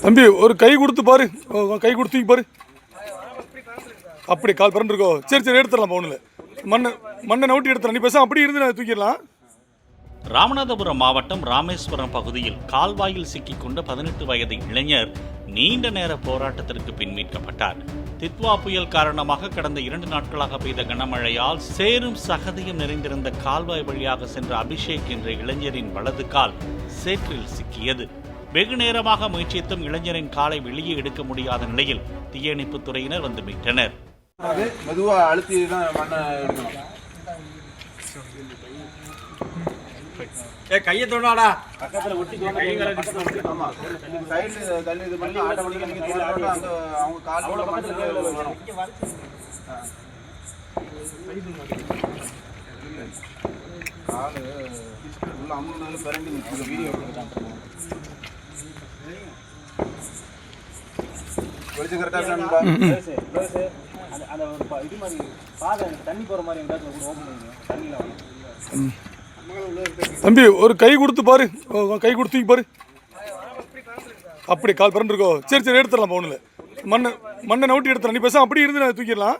தம்பி ஒரு கை கொடுத்து பாரு, கை கொடுத்து பாரு. அப்படி கால் பிறண்டிருக்கோ? சரி சரி, எடுத்துடலாம். ஒன்றும் மண்ணை நோட்டி எடுத்துடலாம். நீ பேச அப்படி இருந்து நான் தூக்கிடலாம். ராமநாதபுரம் மாவட்டம் ராமேஸ்வரம் பகுதியில் கால்வாயில் சிக்கிக்கொண்ட 18 வயது இளைஞர் நீண்ட நேர போராட்டத்திற்கு பின் மீட்கப்பட்டார். தித்வா புயல் காரணமாக கடந்த 2 நாட்களாக பெய்த கனமழையால் சேரும் சகதியும் நிறைந்திருந்த கால்வாய் வழியாக சென்ற அபிஷேக் என்ற இளைஞரின் வலது கால் சேற்றில் சிக்கியது. வெகு நேரமாக முயற்சித்தும் இளைஞரின் காலை வெளியே எடுக்க முடியாத நிலையில் தீயணைப்பு துறையினர் வந்து மீட்டனர். கையை தொடாடா பக்கத்துல ஒட்டி சைடுல தள்ளி இது பண்ணி ஆட்டோமேட்டிக்கா நீங்க தோணா அந்த அவங்க கால்ல மண்ணுல வரும். கால் உள்ள அம்முனால பரண்டி நிக்குது. வீடியோ எடுத்துட்டாங்க. வெளிச்சம் கரெக்டா இருக்கா? அந்த இது மாதிரி பாதை தண்ணி போற மாதிரி எங்கயாவது கூட ஓபன் பண்ணுங்க. தண்ணில வரும். தம்பி ஒரு கை கொடுத்து பாரு, கை கொடுத்து பாரு. அப்படி கால் பிறண்டிருக்கோ? சரி சரி, எடுத்துடலாம். ஒன்றும் மண்ணை நோட்டி எடுத்துடலாம். நீ பேச அப்படி இருந்து நான் தூக்கிடலாம்.